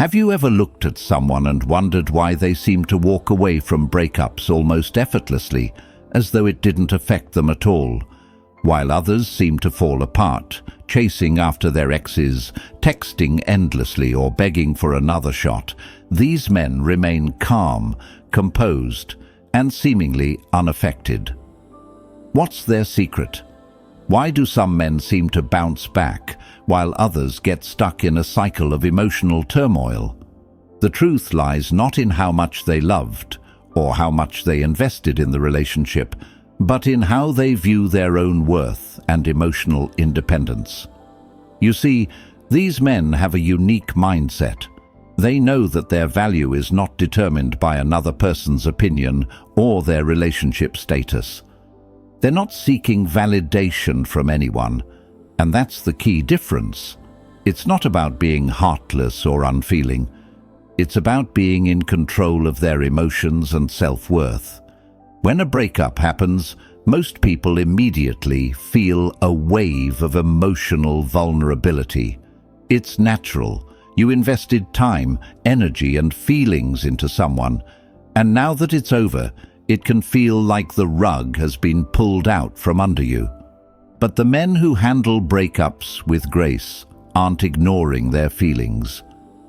Have you ever looked at someone and wondered why they seem to walk away from breakups almost effortlessly, as though it didn't affect them at all, while others seem to fall apart, chasing after their exes, texting endlessly or begging for another shot? These men remain calm, composed, and seemingly unaffected. What's their secret? Why do some men seem to bounce back, while others get stuck in a cycle of emotional turmoil? The truth lies not in how much they loved or how much they invested in the relationship, but in how they view their own worth and emotional independence. You see, these men have a unique mindset. They know that their value is not determined by another person's opinion or their relationship status. They're not seeking validation from anyone, and that's the key difference. It's not about being heartless or unfeeling. It's about being in control of their emotions and self-worth. When a breakup happens, most people immediately feel a wave of emotional vulnerability. It's natural. You invested time, energy, and feelings into someone, and now that it's over, it can feel like the rug has been pulled out from under you. But the men who handle breakups with grace aren't ignoring their feelings.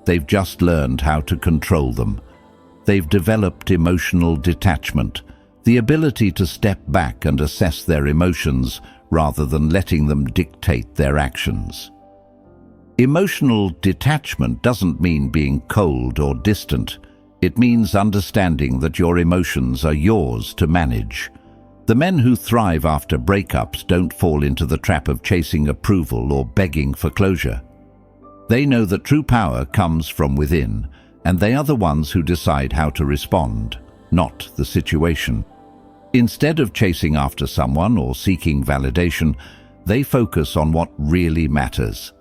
They've just learned how to control them. They've developed emotional detachment, the ability to step back and assess their emotions rather than letting them dictate their actions. Emotional detachment doesn't mean being cold or distant. It means understanding that your emotions are yours to manage. The men who thrive after breakups don't fall into the trap of chasing approval or begging for closure. They know that true power comes from within, and they are the ones who decide how to respond, not the situation. Instead of chasing after someone or seeking validation, they focus on what really matters: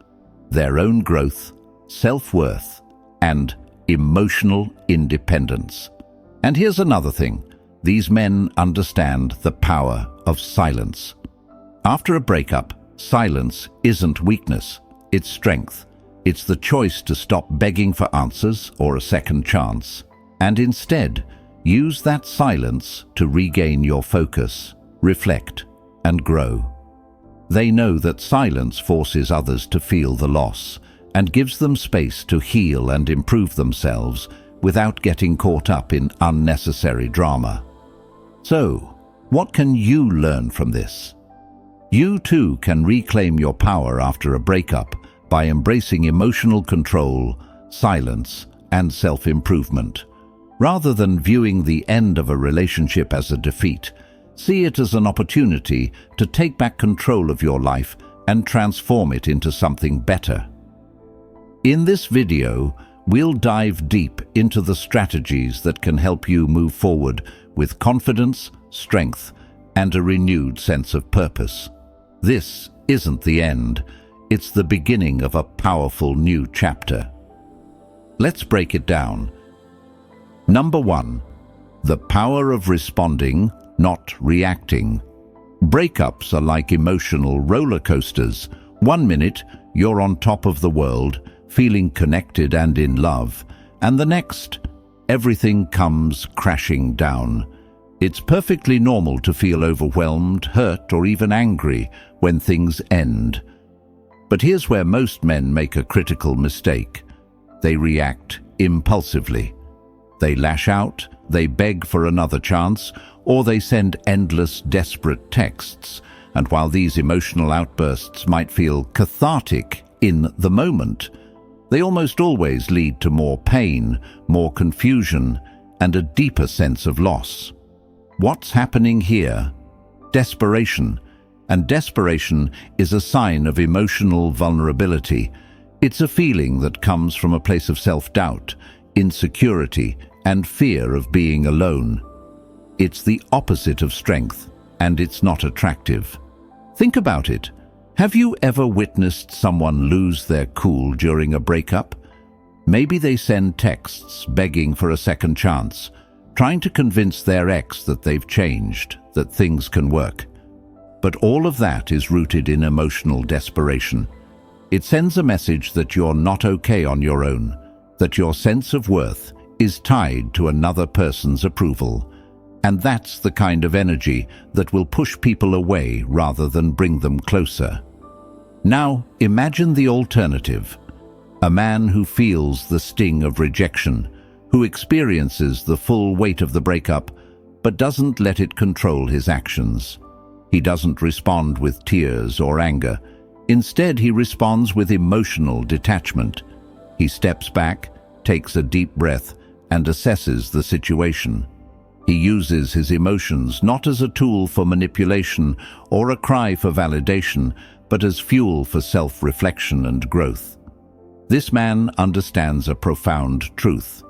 their own growth, self-worth, and emotional independence. And here's another thing. These men understand the power of silence. After a breakup, silence isn't weakness, it's strength. It's the choice to stop begging for answers or a second chance, and instead use that silence to regain your focus, reflect, and grow. They know that silence forces others to feel the loss and gives them space to heal and improve themselves without getting caught up in unnecessary drama. So, what can you learn from this? You too can reclaim your power after a breakup by embracing emotional control, silence, and self-improvement. Rather than viewing the end of a relationship as a defeat, see it as an opportunity to take back control of your life and transform it into something better. In this video, we'll dive deep into the strategies that can help you move forward with confidence, strength, and a renewed sense of purpose. This isn't the end. It's the beginning of a powerful new chapter. Let's break it down. Number 1. The power of responding, not reacting. Breakups are like emotional roller coasters. One minute, you're on top of the world, feeling connected and in love, and the next, everything comes crashing down. It's perfectly normal to feel overwhelmed, hurt, or even angry when things end. But here's where most men make a critical mistake. They react impulsively. They lash out, they beg for another chance, or they send endless, desperate texts. And while these emotional outbursts might feel cathartic in the moment, they almost always lead to more pain, more confusion, and a deeper sense of loss. What's happening here? Desperation. And desperation is a sign of emotional vulnerability. It's a feeling that comes from a place of self-doubt, insecurity, and fear of being alone. It's the opposite of strength, and it's not attractive. Think about it. Have you ever witnessed someone lose their cool during a breakup? Maybe they send texts begging for a second chance, trying to convince their ex that they've changed, that things can work. But all of that is rooted in emotional desperation. It sends a message that you're not okay on your own, that your sense of worth is tied to another person's approval. And that's the kind of energy that will push people away rather than bring them closer. Now, imagine the alternative. A man who feels the sting of rejection, who experiences the full weight of the breakup, but doesn't let it control his actions. He doesn't respond with tears or anger. Instead, he responds with emotional detachment. He steps back, takes a deep breath, and assesses the situation. He uses his emotions not as a tool for manipulation or a cry for validation, but as fuel for self-reflection and growth. This man understands a profound truth.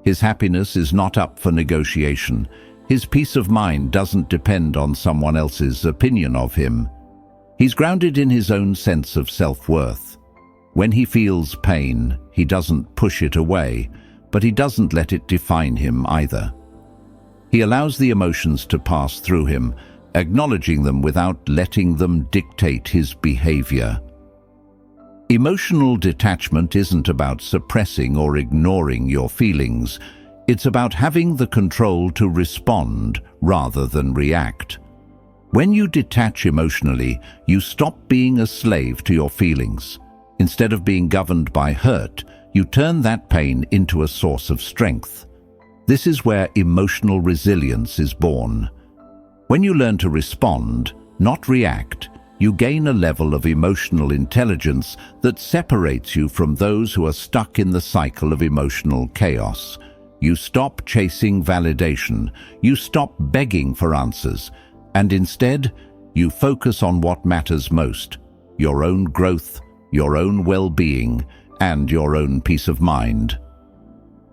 His happiness is not up for negotiation. His peace of mind doesn't depend on someone else's opinion of him. He's grounded in his own sense of self-worth. When he feels pain, he doesn't push it away, but he doesn't let it define him either. He allows the emotions to pass through him, acknowledging them without letting them dictate his behavior. Emotional detachment isn't about suppressing or ignoring your feelings. It's about having the control to respond rather than react. When you detach emotionally, you stop being a slave to your feelings. Instead of being governed by hurt, you turn that pain into a source of strength. This is where emotional resilience is born. When you learn to respond, not react, you gain a level of emotional intelligence that separates you from those who are stuck in the cycle of emotional chaos. You stop chasing validation, you stop begging for answers, and instead, you focus on what matters most: your own growth, your own well-being, and your own peace of mind.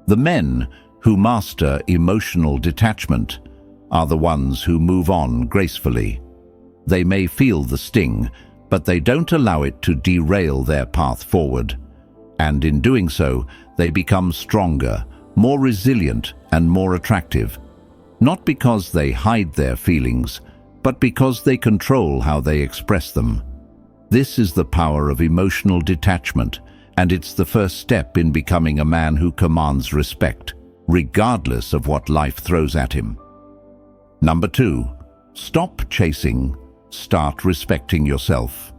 The men who master emotional detachment are the ones who move on gracefully. They may feel the sting, but they don't allow it to derail their path forward. And in doing so, they become stronger, more resilient, and more attractive. Not because they hide their feelings, but because they control how they express them. This is the power of emotional detachment, and it's the first step in becoming a man who commands respect, regardless of what life throws at him. Number 2, stop chasing, start respecting yourself.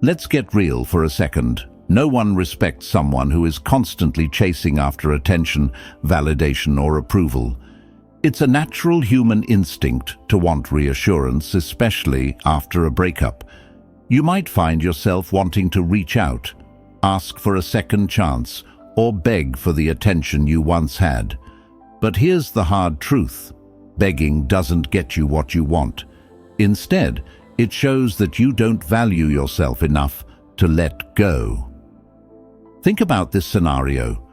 Let's get real for a second. No one respects someone who is constantly chasing after attention, validation, or approval. It's a natural human instinct to want reassurance, especially after a breakup. You might find yourself wanting to reach out, ask for a second chance, or beg for the attention you once had. But here's the hard truth. Begging doesn't get you what you want. Instead, it shows that you don't value yourself enough to let go. Think about this scenario.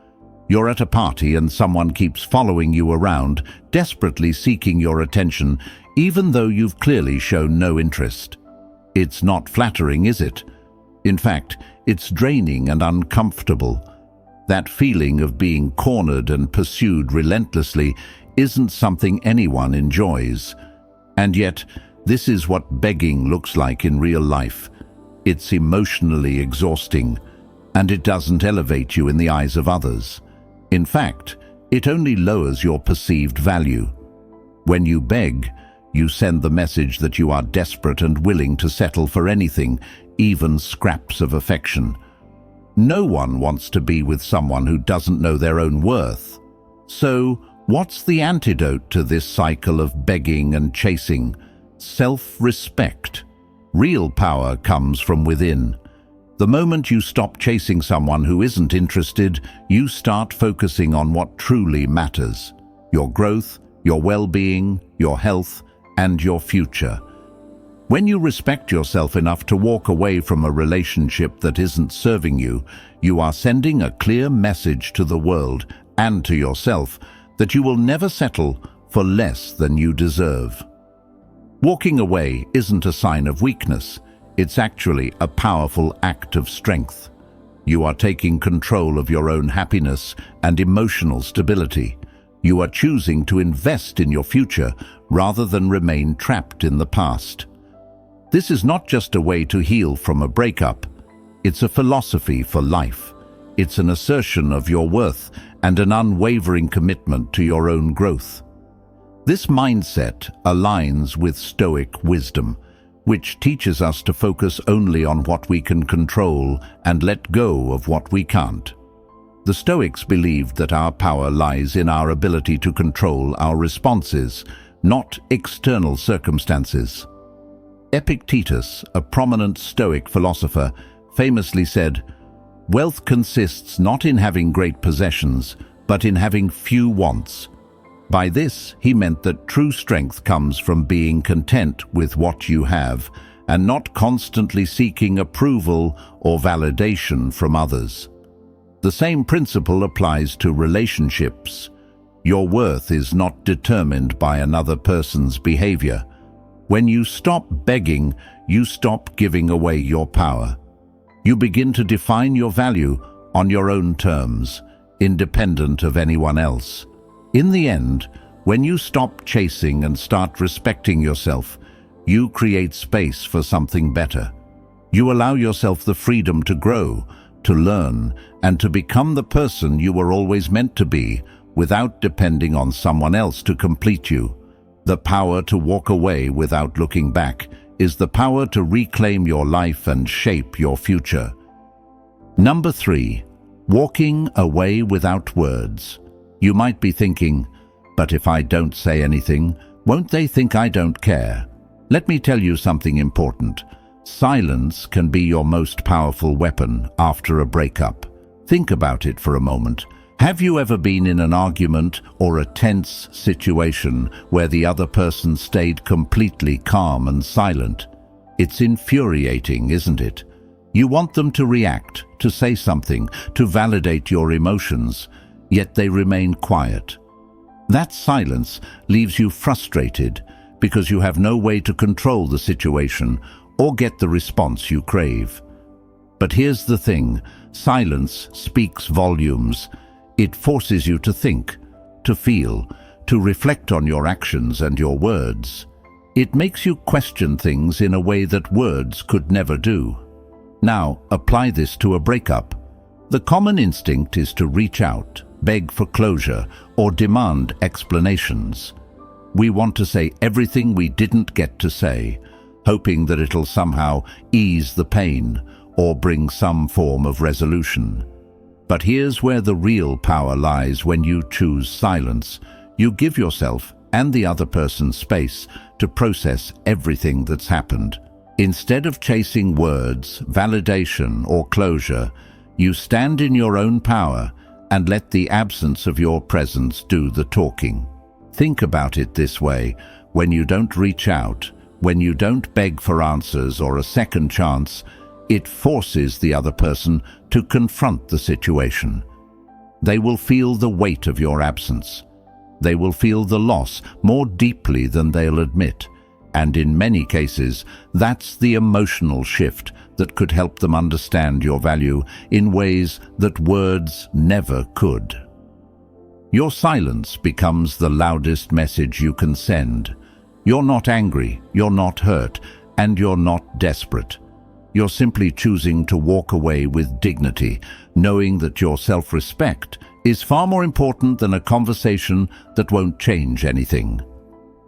You're at a party and someone keeps following you around, desperately seeking your attention, even though you've clearly shown no interest. It's not flattering, is it? In fact, it's draining and uncomfortable. That feeling of being cornered and pursued relentlessly isn't something anyone enjoys. And yet, this is what begging looks like in real life. It's emotionally exhausting, and it doesn't elevate you in the eyes of others. In fact, it only lowers your perceived value. When you beg, you send the message that you are desperate and willing to settle for anything, even scraps of affection. No one wants to be with someone who doesn't know their own worth. So, what's the antidote to this cycle of begging and chasing? Self-respect. Real power comes from within. The moment you stop chasing someone who isn't interested, you start focusing on what truly matters: your growth, your well-being, your health, and your future. When you respect yourself enough to walk away from a relationship that isn't serving you, you are sending a clear message to the world and to yourself that you will never settle for less than you deserve. Walking away isn't a sign of weakness. It's actually a powerful act of strength. You are taking control of your own happiness and emotional stability. You are choosing to invest in your future rather than remain trapped in the past. This is not just a way to heal from a breakup. It's a philosophy for life. It's an assertion of your worth and an unwavering commitment to your own growth. This mindset aligns with Stoic wisdom, which teaches us to focus only on what we can control and let go of what we can't. The Stoics believed that our power lies in our ability to control our responses, not external circumstances. Epictetus, a prominent Stoic philosopher, famously said, "Wealth consists not in having great possessions, but in having few wants." By this, he meant that true strength comes from being content with what you have and not constantly seeking approval or validation from others. The same principle applies to relationships. Your worth is not determined by another person's behavior. When you stop begging, you stop giving away your power. You begin to define your value on your own terms, independent of anyone else. In the end, when you stop chasing and start respecting yourself, you create space for something better. You allow yourself the freedom to grow, to learn, and to become the person you were always meant to be, without depending on someone else to complete you. The power to walk away without looking back is the power to reclaim your life and shape your future. Number 3, walking away without words. You might be thinking, but if I don't say anything, won't they think I don't care? Let me tell you something important. Silence can be your most powerful weapon after a breakup. Think about it for a moment. Have you ever been in an argument or a tense situation where the other person stayed completely calm and silent? It's infuriating, isn't it? You want them to react, to say something, to validate your emotions, yet they remain quiet. That silence leaves you frustrated because you have no way to control the situation or get the response you crave. But here's the thing, silence speaks volumes. It forces you to think, to feel, to reflect on your actions and your words. It makes you question things in a way that words could never do. Now, apply this to a breakup. The common instinct is to reach out, beg for closure, or demand explanations. We want to say everything we didn't get to say, hoping that it'll somehow ease the pain or bring some form of resolution. But here's where the real power lies when you choose silence. You give yourself and the other person space to process everything that's happened. Instead of chasing words, validation, or closure, you stand in your own power and let the absence of your presence do the talking. Think about it this way: when you don't reach out, when you don't beg for answers or a second chance, it forces the other person to confront the situation. They will feel the weight of your absence. They will feel the loss more deeply than they'll admit. And in many cases, that's the emotional shift that could help them understand your value in ways that words never could. Your silence becomes the loudest message you can send. You're not angry, you're not hurt, and you're not desperate. You're simply choosing to walk away with dignity, knowing that your self-respect is far more important than a conversation that won't change anything.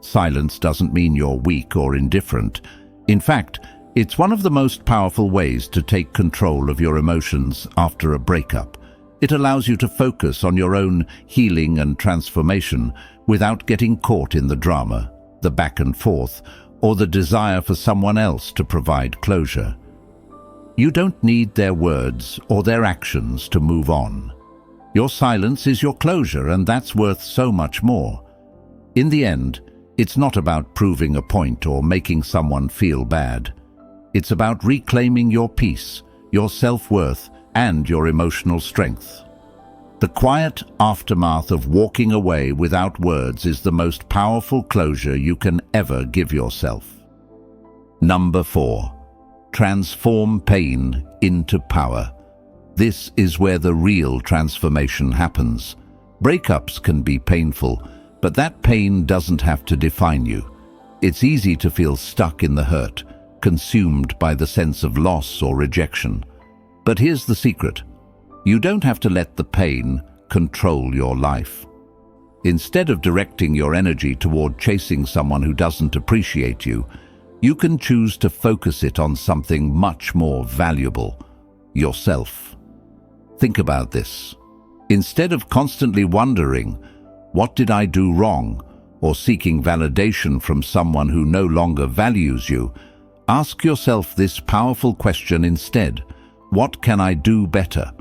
Silence doesn't mean you're weak or indifferent. In fact, it's one of the most powerful ways to take control of your emotions after a breakup. It allows you to focus on your own healing and transformation without getting caught in the drama, the back and forth, or the desire for someone else to provide closure. You don't need their words or their actions to move on. Your silence is your closure, and that's worth so much more. In the end, it's not about proving a point or making someone feel bad. It's about reclaiming your peace, your self-worth, and your emotional strength. The quiet aftermath of walking away without words is the most powerful closure you can ever give yourself. Number 4. Transform pain into power. This is where the real transformation happens. Breakups can be painful, but that pain doesn't have to define you. It's easy to feel stuck in the hurt, consumed by the sense of loss or rejection. But here's the secret. You don't have to let the pain control your life. Instead of directing your energy toward chasing someone who doesn't appreciate you, you can choose to focus it on something much more valuable: yourself. Think about this. Instead of constantly wondering, "What did I do wrong?" or seeking validation from someone who no longer values you, ask yourself this powerful question instead: what can I do better?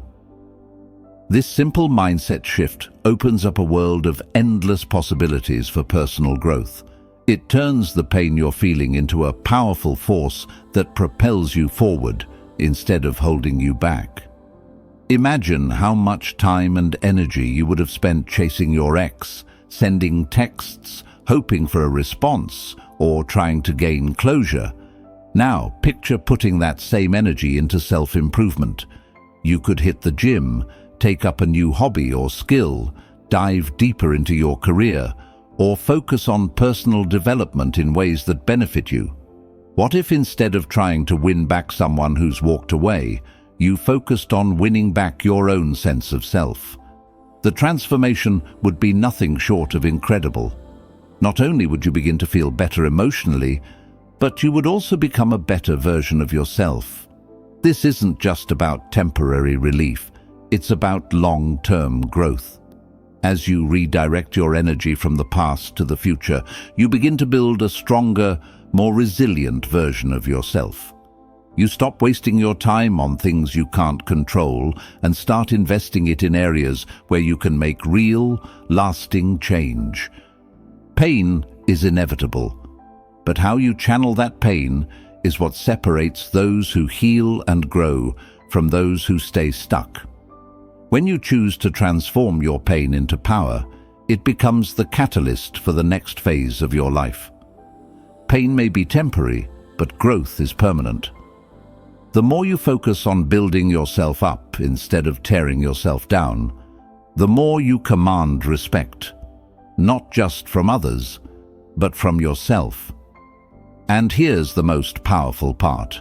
This simple mindset shift opens up a world of endless possibilities for personal growth. It turns the pain you're feeling into a powerful force that propels you forward instead of holding you back. Imagine how much time and energy you would have spent chasing your ex, sending texts, hoping for a response, or trying to gain closure. Now, picture putting that same energy into self-improvement. You could hit the gym, take up a new hobby or skill, dive deeper into your career, or focus on personal development in ways that benefit you. What if instead of trying to win back someone who's walked away, you focused on winning back your own sense of self? The transformation would be nothing short of incredible. Not only would you begin to feel better emotionally, but you would also become a better version of yourself. This isn't just about temporary relief, it's about long-term growth. As you redirect your energy from the past to the future, you begin to build a stronger, more resilient version of yourself. You stop wasting your time on things you can't control and start investing it in areas where you can make real, lasting change. Pain is inevitable, but how you channel that pain is what separates those who heal and grow from those who stay stuck. When you choose to transform your pain into power, it becomes the catalyst for the next phase of your life. Pain may be temporary, but growth is permanent. The more you focus on building yourself up instead of tearing yourself down, the more you command respect, not just from others, but from yourself. And here's the most powerful part.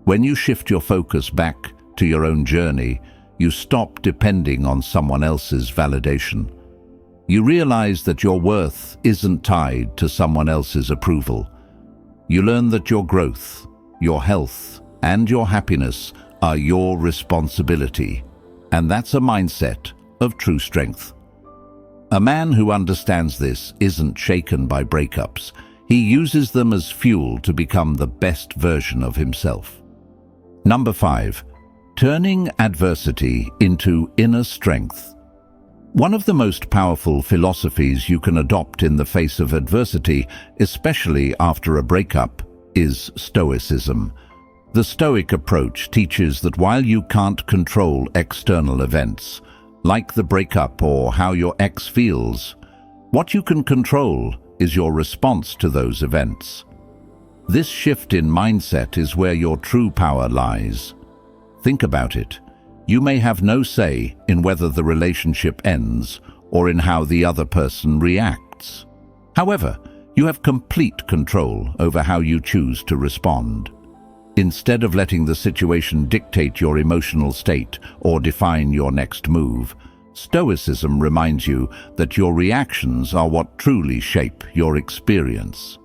When you shift your focus back to your own journey, you stop depending on someone else's validation. You realize that your worth isn't tied to someone else's approval. You learn that your growth, your health, and your happiness are your responsibility. And that's a mindset of true strength. A man who understands this isn't shaken by breakups. He uses them as fuel to become the best version of himself. Number 5. Turning adversity into inner strength. One of the most powerful philosophies you can adopt in the face of adversity, especially after a breakup, is Stoicism. The Stoic approach teaches that while you can't control external events, like the breakup or how your ex feels, what you can control is your response to those events. This shift in mindset is where your true power lies. Think about it. You may have no say in whether the relationship ends or in how the other person reacts. However, you have complete control over how you choose to respond. Instead of letting the situation dictate your emotional state or define your next move, Stoicism reminds you that your reactions are what truly shape your experience.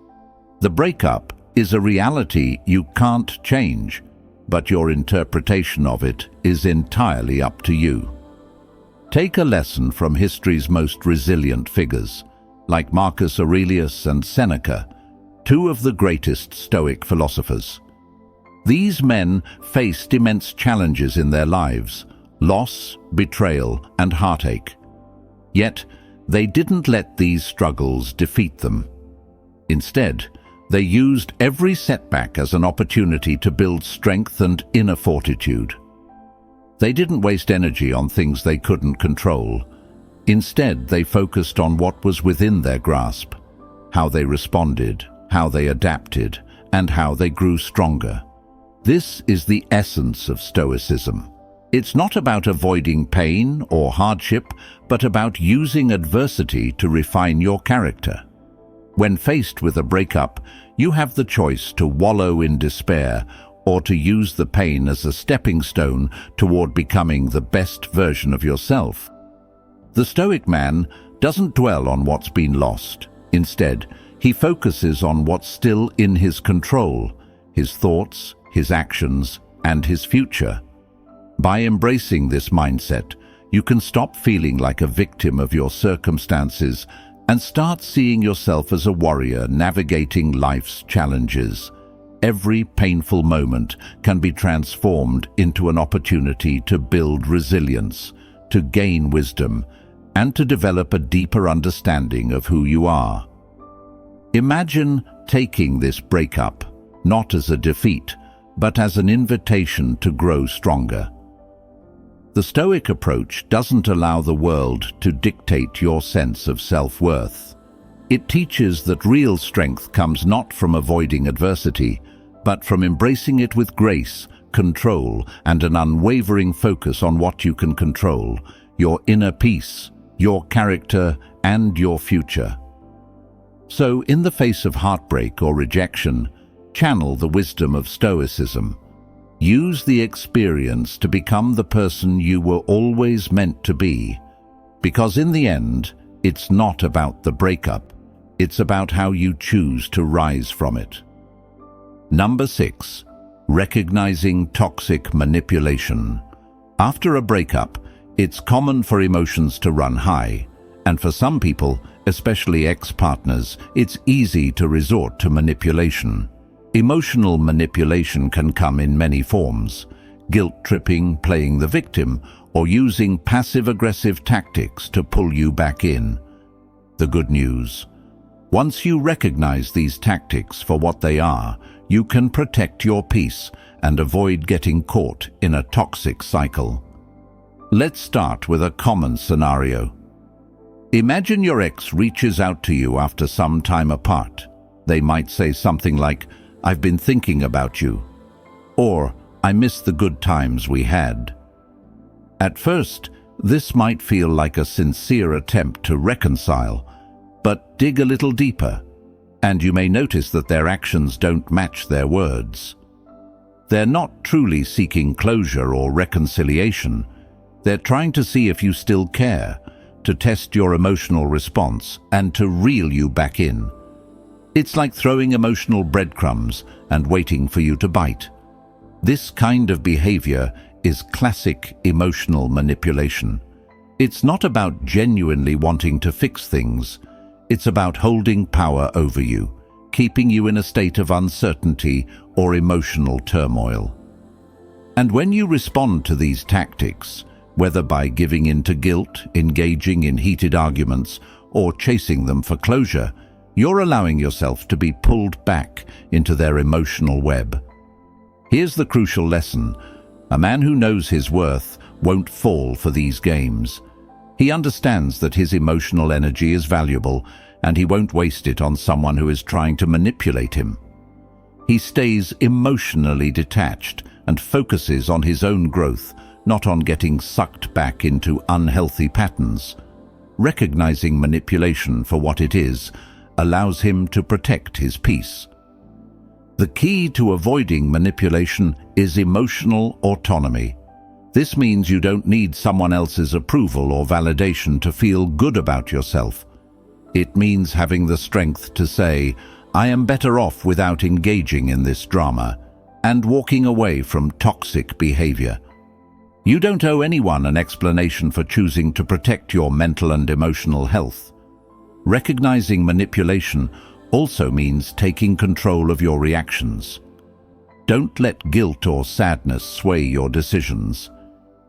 The breakup is a reality you can't change, but your interpretation of it is entirely up to you. Take a lesson from history's most resilient figures, like Marcus Aurelius and Seneca, two of the greatest Stoic philosophers. These men faced immense challenges in their lives: loss, betrayal, and heartache. Yet, they didn't let these struggles defeat them. Instead, they used every setback as an opportunity to build strength and inner fortitude. They didn't waste energy on things they couldn't control. Instead, they focused on what was within their grasp: how they responded, how they adapted, and how they grew stronger. This is the essence of Stoicism. It's not about avoiding pain or hardship, but about using adversity to refine your character. When faced with a breakup, you have the choice to wallow in despair or to use the pain as a stepping stone toward becoming the best version of yourself. The Stoic man doesn't dwell on what's been lost. Instead, he focuses on what's still in his control, his thoughts, his actions, and his future. By embracing this mindset, you can stop feeling like a victim of your circumstances and start seeing yourself as a warrior navigating life's challenges. Every painful moment can be transformed into an opportunity to build resilience, to gain wisdom, and to develop a deeper understanding of who you are. Imagine taking this breakup not as a defeat, but as an invitation to grow stronger. The Stoic approach doesn't allow the world to dictate your sense of self-worth. It teaches that real strength comes not from avoiding adversity, but from embracing it with grace, control, and an unwavering focus on what you can control: your inner peace, your character, and your future. So, in the face of heartbreak or rejection, channel the wisdom of Stoicism. Use the experience to become the person you were always meant to be. Because in the end, it's not about the breakup. It's about how you choose to rise from it. Number 6. Recognizing toxic manipulation. After a breakup, it's common for emotions to run high, and for some people, especially ex-partners, it's easy to resort to manipulation. Emotional manipulation can come in many forms: guilt-tripping, playing the victim, or using passive-aggressive tactics to pull you back in. The good news: once you recognize these tactics for what they are, you can protect your peace and avoid getting caught in a toxic cycle. Let's start with a common scenario. Imagine your ex reaches out to you after some time apart. They might say something like, "I've been thinking about you," or "I miss the good times we had." At first, this might feel like a sincere attempt to reconcile, but dig a little deeper, and you may notice that their actions don't match their words. They're not truly seeking closure or reconciliation. They're trying to see if you still care, to test your emotional response, and to reel you back in. It's like throwing emotional breadcrumbs and waiting for you to bite. This kind of behavior is classic emotional manipulation. It's not about genuinely wanting to fix things. It's about holding power over you, keeping you in a state of uncertainty or emotional turmoil. And when you respond to these tactics, whether by giving in to guilt, engaging in heated arguments, or chasing them for closure, you're allowing yourself to be pulled back into their emotional web. Here's the crucial lesson: a man who knows his worth won't fall for these games. He understands that his emotional energy is valuable, and he won't waste it on someone who is trying to manipulate him. He stays emotionally detached and focuses on his own growth, not on getting sucked back into unhealthy patterns. Recognizing manipulation for what it is allows him to protect his peace. The key to avoiding manipulation is emotional autonomy. This means you don't need someone else's approval or validation to feel good about yourself. It means having the strength to say, "I am better off without engaging in this drama," and walking away from toxic behavior. You don't owe anyone an explanation for choosing to protect your mental and emotional health. Recognizing manipulation also means taking control of your reactions. Don't let guilt or sadness sway your decisions.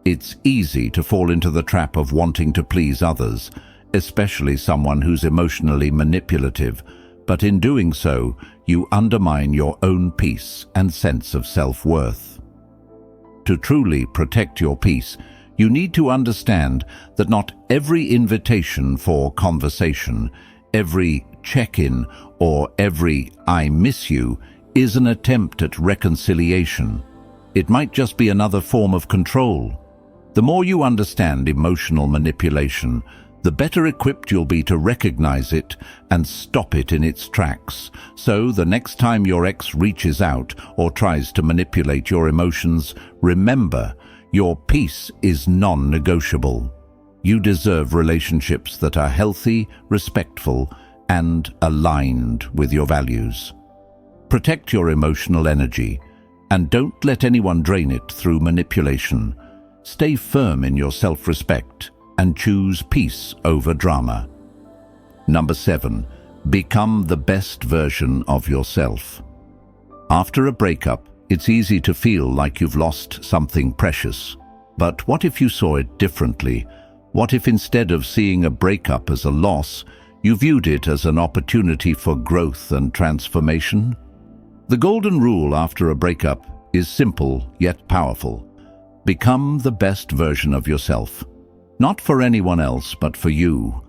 It's easy to fall into the trap of wanting to please others, especially someone who's emotionally manipulative, but in doing so, you undermine your own peace and sense of self-worth. To truly protect your peace, you need to understand that not every invitation for conversation, every check-in, or every "I miss you" is an attempt at reconciliation. It might just be another form of control. The more you understand emotional manipulation, the better equipped you'll be to recognize it and stop it in its tracks. So the next time your ex reaches out or tries to manipulate your emotions, remember, your peace is non-negotiable. You deserve relationships that are healthy, respectful, and aligned with your values. Protect your emotional energy, and don't let anyone drain it through manipulation. Stay firm in your self-respect and choose peace over drama. Number 7, become the best version of yourself. After a breakup, it's easy to feel like you've lost something precious. But what if you saw it differently? What if instead of seeing a breakup as a loss, you viewed it as an opportunity for growth and transformation? The golden rule after a breakup is simple yet powerful. Become the best version of yourself. Not for anyone else, but for you.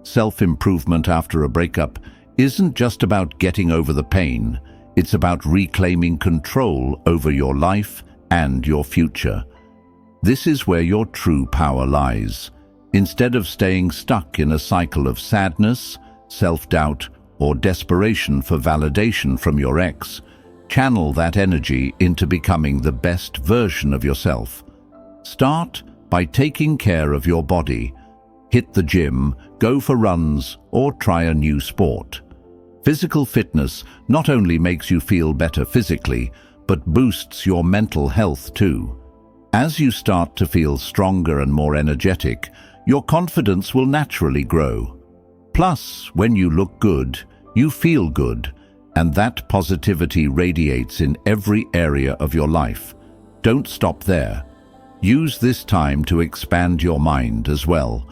Self-improvement after a breakup isn't just about getting over the pain. It's about reclaiming control over your life and your future. This is where your true power lies. Instead of staying stuck in a cycle of sadness, self-doubt, or desperation for validation from your ex, channel that energy into becoming the best version of yourself. Start by taking care of your body. Hit the gym, go for runs, or try a new sport. Physical fitness not only makes you feel better physically, but boosts your mental health too. As you start to feel stronger and more energetic, your confidence will naturally grow. Plus, when you look good, you feel good, and that positivity radiates in every area of your life. Don't stop there. Use this time to expand your mind as well.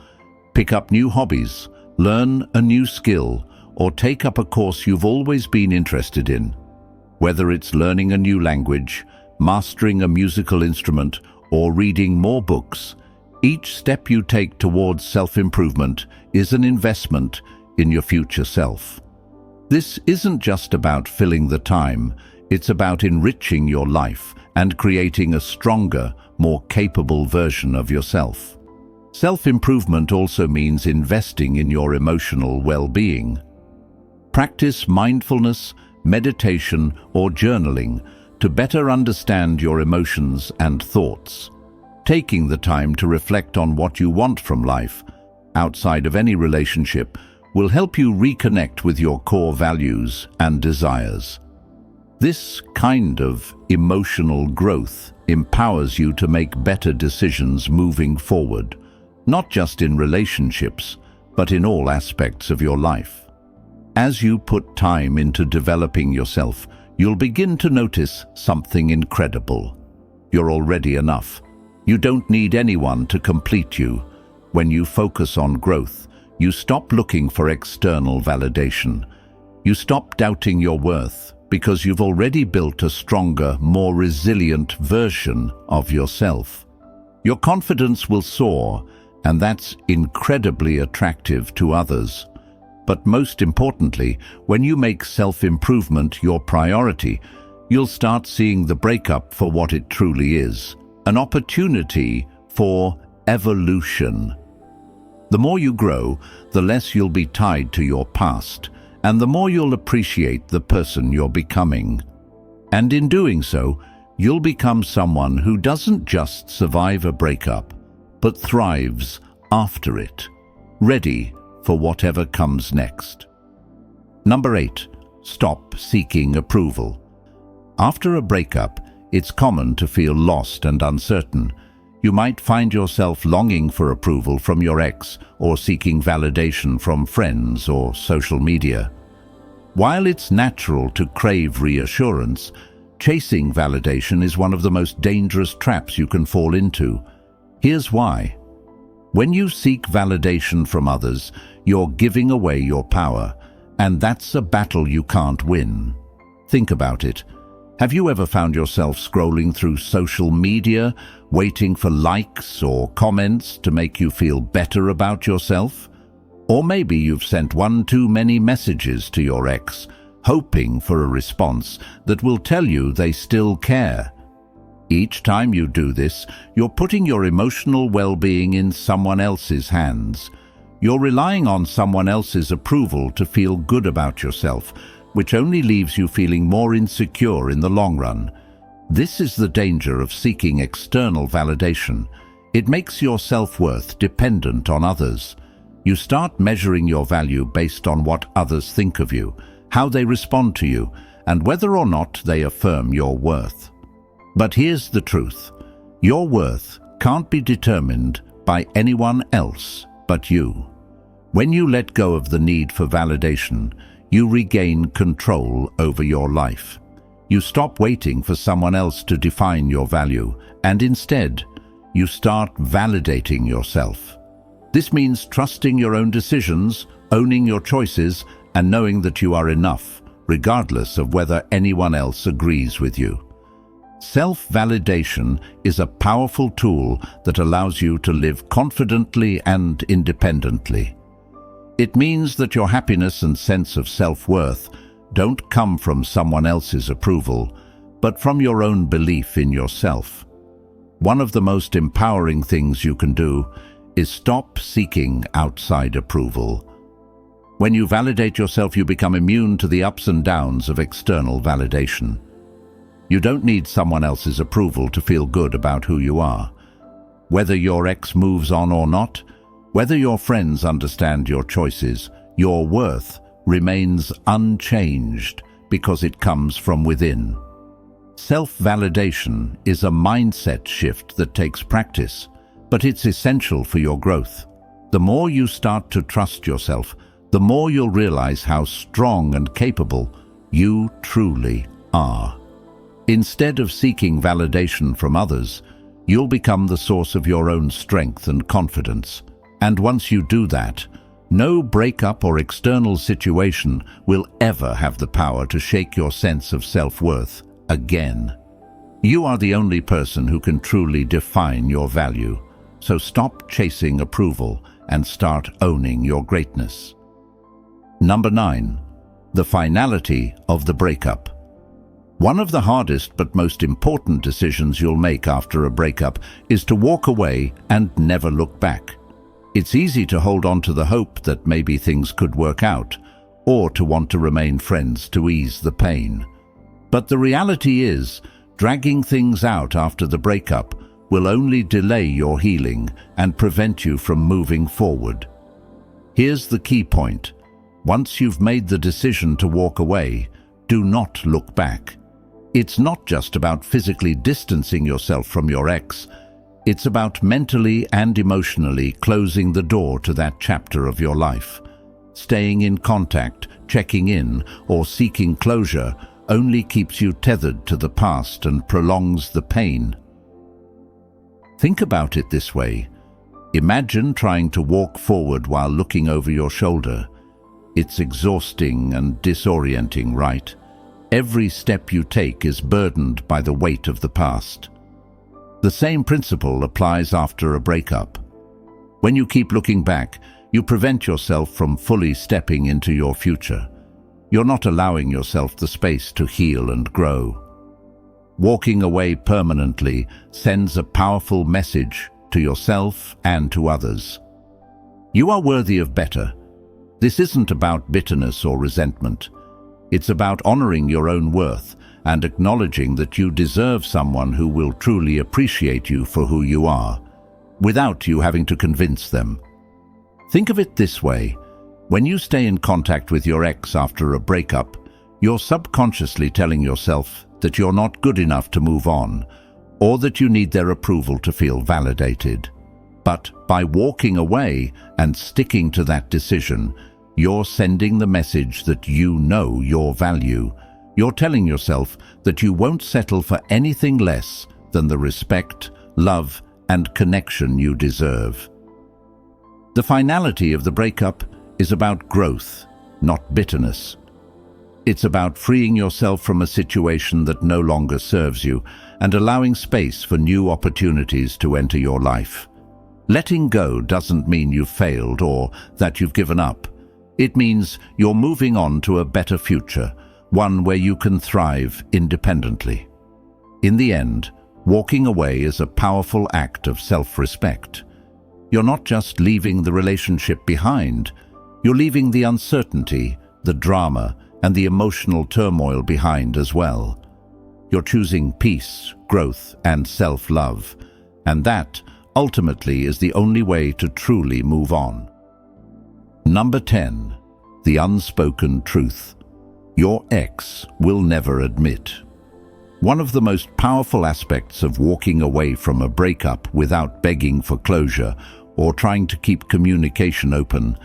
Pick up new hobbies, learn a new skill, or take up a course you've always been interested in. Whether it's learning a new language, mastering a musical instrument, or reading more books, each step you take towards self-improvement is an investment in your future self. This isn't just about filling the time, it's about enriching your life and creating a stronger, more capable version of yourself. Self-improvement also means investing in your emotional well-being. Practice mindfulness, meditation, or journaling to better understand your emotions and thoughts. Taking the time to reflect on what you want from life, outside of any relationship, will help you reconnect with your core values and desires. This kind of emotional growth empowers you to make better decisions moving forward, not just in relationships, but in all aspects of your life. As you put time into developing yourself, you'll begin to notice something incredible. You're already enough. You don't need anyone to complete you. When you focus on growth, you stop looking for external validation. You stop doubting your worth because you've already built a stronger, more resilient version of yourself. Your confidence will soar, and that's incredibly attractive to others. But most importantly, when you make self-improvement your priority, you'll start seeing the breakup for what it truly is, an opportunity for evolution. The more you grow, the less you'll be tied to your past, and the more you'll appreciate the person you're becoming. And in doing so, you'll become someone who doesn't just survive a breakup, but thrives after it, ready for whatever comes next. Number 8, stop seeking approval. After a breakup, it's common to feel lost and uncertain. You might find yourself longing for approval from your ex or seeking validation from friends or social media. While it's natural to crave reassurance, chasing validation is one of the most dangerous traps you can fall into. Here's why. When you seek validation from others, you're giving away your power, and that's a battle you can't win. Think about it. Have you ever found yourself scrolling through social media, waiting for likes or comments to make you feel better about yourself? Or maybe you've sent one too many messages to your ex, hoping for a response that will tell you they still care. Each time you do this, you're putting your emotional well-being in someone else's hands. You're relying on someone else's approval to feel good about yourself, which only leaves you feeling more insecure in the long run. This is the danger of seeking external validation. It makes your self-worth dependent on others. You start measuring your value based on what others think of you, how they respond to you, and whether or not they affirm your worth. But here's the truth. Your worth can't be determined by anyone else but you. When you let go of the need for validation, you regain control over your life. You stop waiting for someone else to define your value, and instead, you start validating yourself. This means trusting your own decisions, owning your choices, and knowing that you are enough, regardless of whether anyone else agrees with you. Self-validation is a powerful tool that allows you to live confidently and independently. It means that your happiness and sense of self-worth don't come from someone else's approval, but from your own belief in yourself. One of the most empowering things you can do is stop seeking outside approval. When you validate yourself, you become immune to the ups and downs of external validation. You don't need someone else's approval to feel good about who you are. Whether your ex moves on or not, whether your friends understand your choices, your worth remains unchanged because it comes from within. Self-validation is a mindset shift that takes practice, but it's essential for your growth. The more you start to trust yourself, the more you'll realize how strong and capable you truly are. Instead of seeking validation from others, you'll become the source of your own strength and confidence. And once you do that, no breakup or external situation will ever have the power to shake your sense of self-worth again. You are the only person who can truly define your value, so stop chasing approval and start owning your greatness. Number 9. The finality of the breakup. One of the hardest but most important decisions you'll make after a breakup is to walk away and never look back. It's easy to hold on to the hope that maybe things could work out, or to want to remain friends to ease the pain. But the reality is, dragging things out after the breakup will only delay your healing and prevent you from moving forward. Here's the key point. Once you've made the decision to walk away, do not look back. It's not just about physically distancing yourself from your ex. It's about mentally and emotionally closing the door to that chapter of your life. Staying in contact, checking in, or seeking closure only keeps you tethered to the past and prolongs the pain. Think about it this way. Imagine trying to walk forward while looking over your shoulder. It's exhausting and disorienting, right? Every step you take is burdened by the weight of the past. The same principle applies after a breakup. When you keep looking back, you prevent yourself from fully stepping into your future. You're not allowing yourself the space to heal and grow. Walking away permanently sends a powerful message to yourself and to others. You are worthy of better. This isn't about bitterness or resentment. It's about honoring your own worth and acknowledging that you deserve someone who will truly appreciate you for who you are, without you having to convince them. Think of it this way. When you stay in contact with your ex after a breakup, you're subconsciously telling yourself that you're not good enough to move on, or that you need their approval to feel validated. But by walking away and sticking to that decision, you're sending the message that you know your value. You're telling yourself that you won't settle for anything less than the respect, love, and connection you deserve. The finality of the breakup is about growth, not bitterness. It's about freeing yourself from a situation that no longer serves you and allowing space for new opportunities to enter your life. Letting go doesn't mean you've failed or that you've given up. It means you're moving on to a better future, one where you can thrive independently. In the end, walking away is a powerful act of self-respect. You're not just leaving the relationship behind, you're leaving the uncertainty, the drama, and the emotional turmoil behind as well. You're choosing peace, growth, and self-love, and that, ultimately, is the only way to truly move on. Number 10. The unspoken truth. Your ex will never admit. One of the most powerful aspects of walking away from a breakup without begging for closure or trying to keep communication open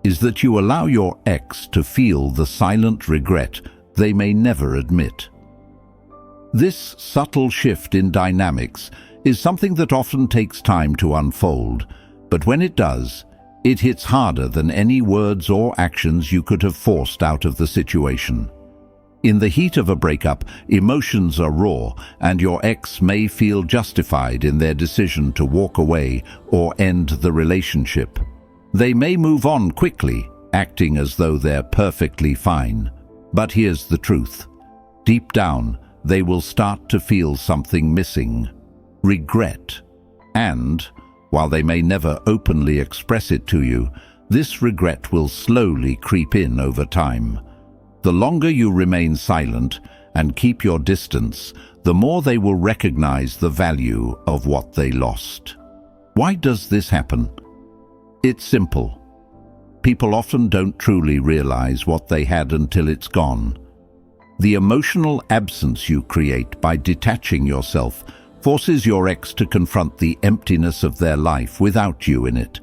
is that you allow your ex to feel the silent regret they may never admit. This subtle shift in dynamics is something that often takes time to unfold, but when it does, it hits harder than any words or actions you could have forced out of the situation. In the heat of a breakup, emotions are raw, and your ex may feel justified in their decision to walk away or end the relationship. They may move on quickly, acting as though they're perfectly fine. But here's the truth. Deep down, they will start to feel something missing: regret. And, while they may never openly express it to you, this regret will slowly creep in over time. The longer you remain silent and keep your distance, the more they will recognize the value of what they lost. Why does this happen? It's simple. People often don't truly realize what they had until it's gone. The emotional absence you create by detaching yourself forces your ex to confront the emptiness of their life without you in it.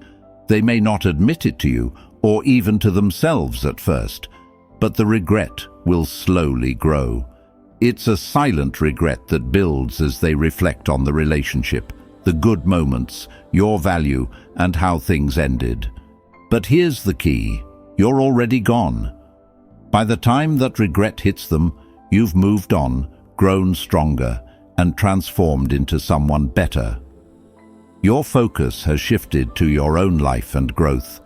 They may not admit it to you, or even to themselves at first, but the regret will slowly grow. It's a silent regret that builds as they reflect on the relationship, the good moments, your value, and how things ended. But here's the key: you're already gone. By the time that regret hits them, you've moved on, grown stronger, and transformed into someone better. Your focus has shifted to your own life and growth.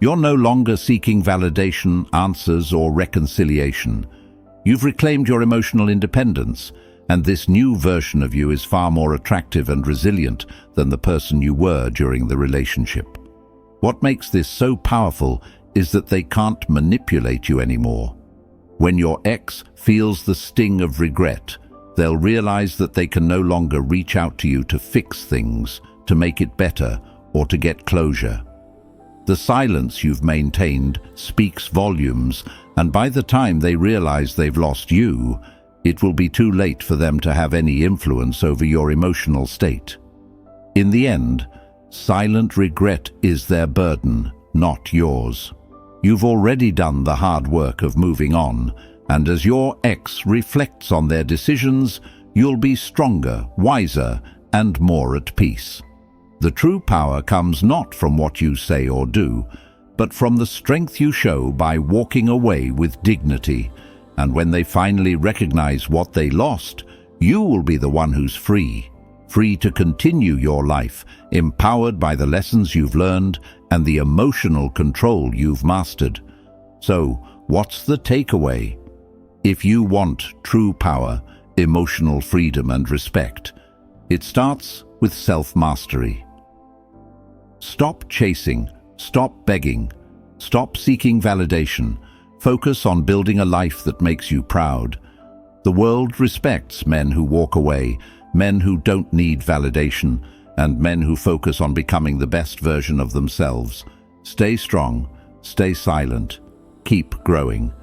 You're no longer seeking validation, answers, or reconciliation. You've reclaimed your emotional independence, and this new version of you is far more attractive and resilient than the person you were during the relationship. What makes this so powerful is that they can't manipulate you anymore. When your ex feels the sting of regret, they'll realize that they can no longer reach out to you to fix things, to make it better, or to get closure. The silence you've maintained speaks volumes, and by the time they realize they've lost you, it will be too late for them to have any influence over your emotional state. In the end, silent regret is their burden, not yours. You've already done the hard work of moving on, and as your ex reflects on their decisions, you'll be stronger, wiser, and more at peace. The true power comes not from what you say or do, but from the strength you show by walking away with dignity. And when they finally recognize what they lost, you will be the one who's free to continue your life, empowered by the lessons you've learned and the emotional control you've mastered. So, what's the takeaway? If you want true power, emotional freedom, and respect, it starts with self-mastery. Stop chasing, stop begging, stop seeking validation. Focus on building a life that makes you proud. The world respects men who walk away, men who don't need validation, and men who focus on becoming the best version of themselves. Stay strong, stay silent, keep growing,